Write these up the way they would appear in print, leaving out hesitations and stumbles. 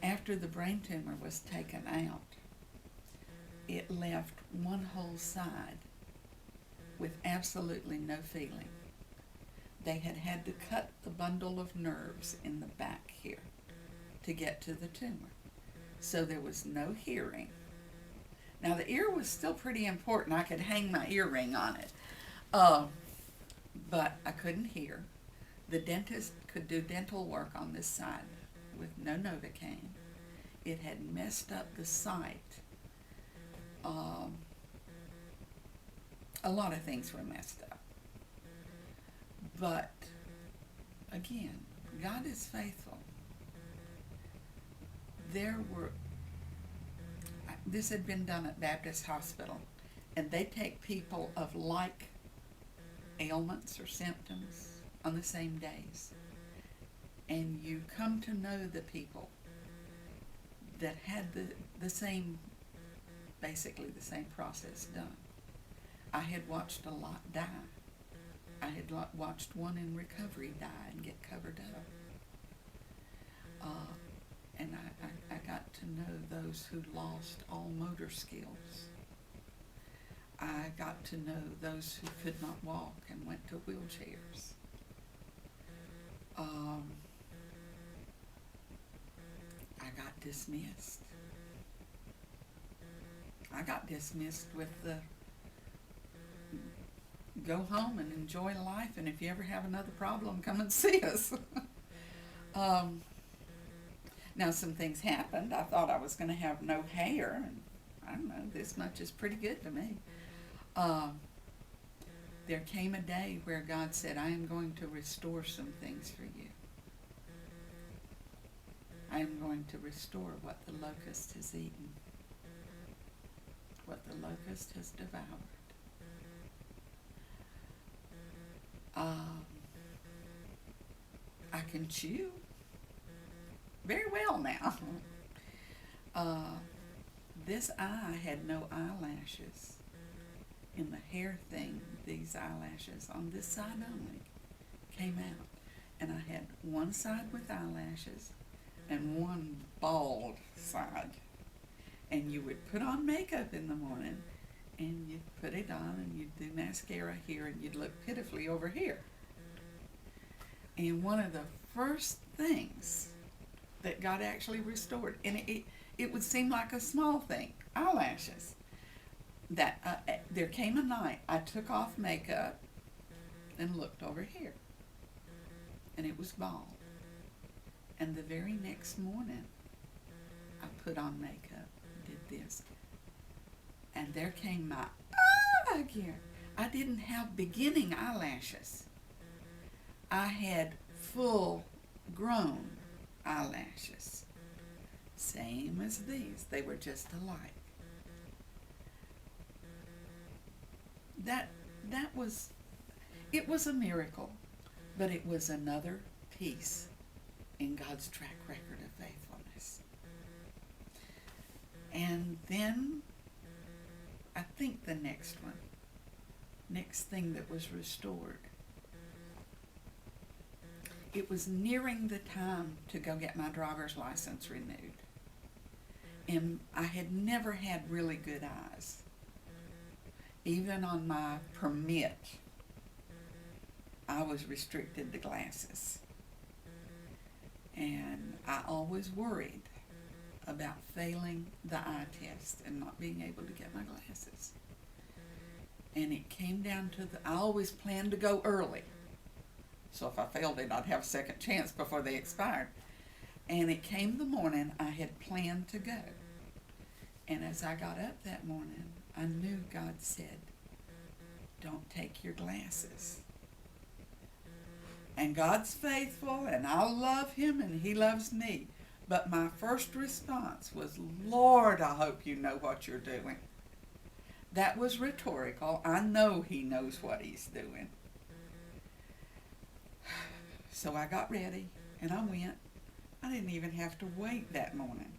After the brain tumor was taken out, it left one whole side with absolutely no feeling. They had had to cut the bundle of nerves in the back here to get to the tumor. So there was no hearing. Now the ear was still pretty important. I could hang my earring on it. But I couldn't hear. The dentist could do dental work on this side with no Novocaine. It had messed up the sight. A lot of things were messed up. But again, God is faithful. This had been done at Baptist Hospital, and they take people of like ailments or symptoms on the same days. And you come to know the people that had the same, basically the same process done. I had watched a lot die. I had watched one in recovery die and get covered up. And I got to know those who lost all motor skills. I got to know those who could not walk and went to wheelchairs. I got dismissed. I got dismissed with the go home and enjoy life, and if you ever have another problem, come and see us. Now some things happened. I thought I was going to have no hair, and I don't know, this much is pretty good to me. There came a day where God said, I am going to restore some things for you. I am going to restore what the locust has eaten, what the locust has devoured. I can chew very well now. This eye had no eyelashes. In the hair thing, these eyelashes on this side only came out. And I had one side with eyelashes and one bald side. And you would put on makeup in the morning, and you'd put it on, and you'd do mascara here, and you'd look pitifully over here. And one of the first things that God actually restored, and it would seem like a small thing, eyelashes, that there came a night I took off makeup and looked over here, and it was bald. And the very next morning, I put on makeup, did this, and there came my again. I didn't have beginning eyelashes. I had full grown eyelashes. Same as these. They were just alike. It was a miracle, but it was another piece in God's track record of faithfulness. And then I think the next thing that was restored, it was nearing the time to go get my driver's license renewed. And I had never had really good eyes. Even on my permit, I was restricted to glasses. And I always worried about failing the eye test and not being able to get my glasses. And it came down to I always planned to go early. So if I failed it, I'd have a second chance before they expired. And it came the morning I had planned to go. And as I got up that morning, I knew God said, don't take your glasses. And God's faithful, and I love Him, and He loves me. But my first response was, Lord, I hope you know what you're doing. That was rhetorical. I know He knows what He's doing. So I got ready, and I went. I didn't even have to wait that morning.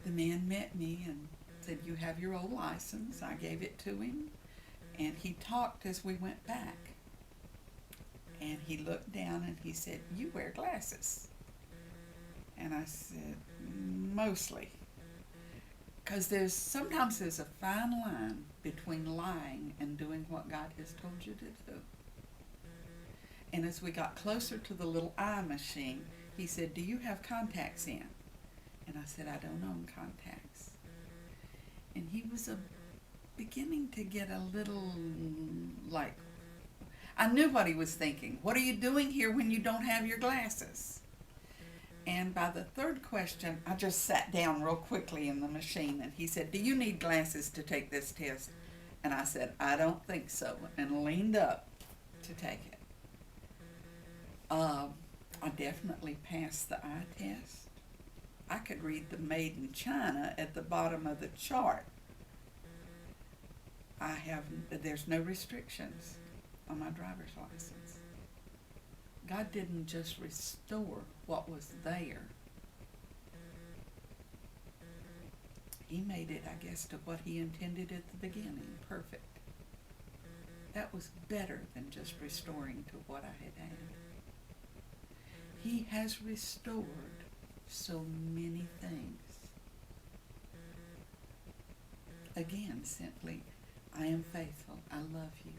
The man met me and said, you have your old license. I gave it to him, and he talked as we went back. And he looked down and he said, you wear glasses. And I said, mostly. Because sometimes there's a fine line between lying and doing what God has told you to do. And as we got closer to the little eye machine, he said, "Do you have contacts in?" And I said, "I don't own contacts." And he was beginning to get a little like, I knew what he was thinking. What are you doing here when you don't have your glasses? And by the third question, I just sat down real quickly in the machine, and he said, "Do you need glasses to take this test?" And I said, "I don't think so," and leaned up to take it. I definitely passed the eye test. I could read the Made in China at the bottom of the chart. There's no restrictions on my driver's license. God didn't just restore what was there. He made it, I guess, to what he intended at the beginning, perfect. That was better than just restoring to what I had had. He has restored so many things. Again, simply, I am faithful. I love you.